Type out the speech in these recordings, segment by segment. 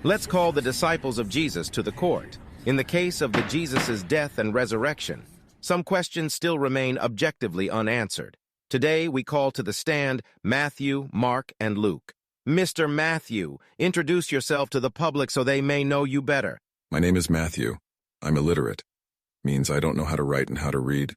Let's call the disciples of Jesus to the court. In the case of the Jesus' death and resurrection, some questions still remain objectively unanswered. Today, we call to the stand Matthew, Mark, and Luke. Mr. Matthew, introduce yourself to the public so they may know you better. My name is Matthew. I'm illiterate. Means I don't know how to write and how to read.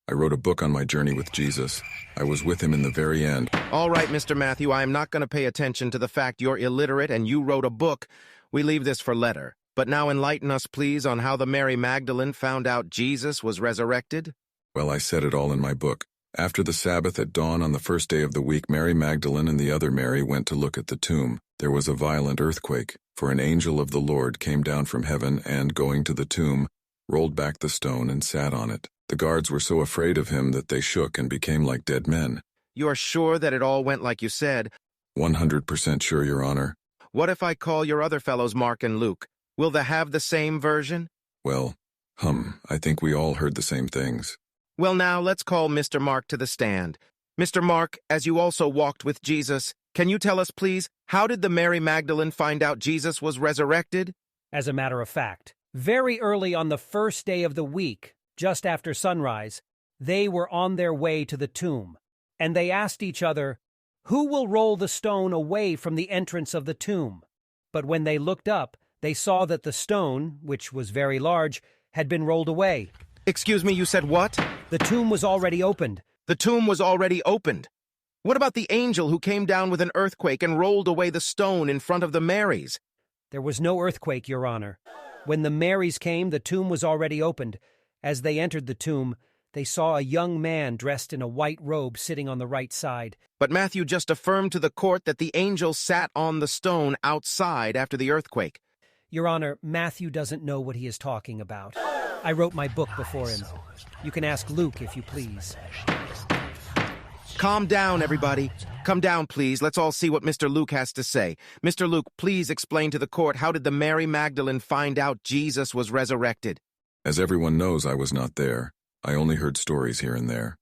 I wrote a book on my journey with Jesus. I was with him in the very end. All right, Mr. Matthew, I am not going to pay attention to the fact you're illiterate and you wrote a book. We leave this for later. But now enlighten us, please, on how the Mary Magdalene found out Jesus was resurrected. Well, I said it all in my book. After the Sabbath at dawn on the first day of the week, Mary Magdalene and the other Mary went to look at the tomb. There was a violent earthquake, for an angel of the Lord came down from heaven and, going to the tomb, rolled back the stone and sat on it. The guards were so afraid of him that they shook and became like dead men. You are sure that it all went like you said? 100% sure, Your Honor. What if I call your other fellows Mark and Luke? Will they have the same version? Well, I think we all heard the same things. Well, now let's call Mr. Mark to the stand. Mr. Mark, as you also walked with Jesus, can you tell us, please, how did the Mary Magdalene find out Jesus was resurrected? As a matter of fact, very early on the first day of the week, just after sunrise, they were on their way to the tomb, and they asked each other, "Who will roll the stone away from the entrance of the tomb?" But when they looked up, they saw that the stone, which was very large, had been rolled away. Excuse me, you said what? The tomb was already opened. The tomb was already opened. What about the angel who came down with an earthquake and rolled away the stone in front of the Marys? There was no earthquake, Your Honor. When the Marys came, the tomb was already opened. As they entered the tomb, they saw a young man dressed in a white robe sitting on the right side. But Matthew just affirmed to the court that the angel sat on the stone outside after the earthquake. Your Honor, Matthew doesn't know what he is talking about. I wrote my book before him. You can ask Luke if you please. Calm down, everybody. Come down, please. Let's all see what Mr. Luke has to say. Mr. Luke, please explain to the court, how did the Mary Magdalene find out Jesus was resurrected? As everyone knows, I was not there. I only heard stories here and there.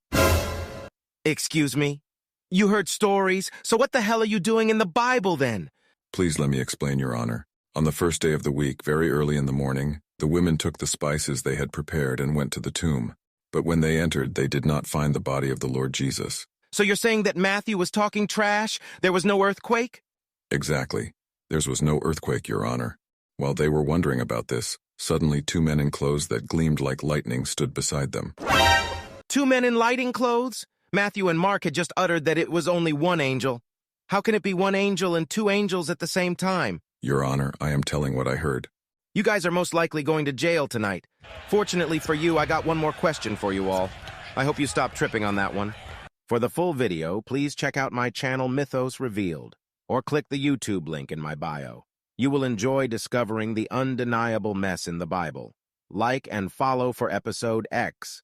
Excuse me? You heard stories? So what the hell are you doing in the Bible, then? Please let me explain, Your Honor. On the first day of the week, very early in the morning, the women took the spices they had prepared and went to the tomb. But when they entered, they did not find the body of the Lord Jesus. So you're saying that Matthew was talking trash? There was no earthquake? Exactly. There was no earthquake, Your Honor. While they were wondering about this, suddenly 2 men in clothes that gleamed like lightning stood beside them. 2 men in lighting clothes? Matthew and Mark had just uttered that it was only one angel. How can it be one angel and 2 angels at the same time? Your Honor, I am telling what I heard. You guys are most likely going to jail tonight. Fortunately for you, I got one more question for you all. I hope you stop tripping on that one. For the full video, please check out my channel Mythos Revealed, or click the YouTube link in my bio. You will enjoy discovering the undeniable mess in the Bible. Like and follow for episode X.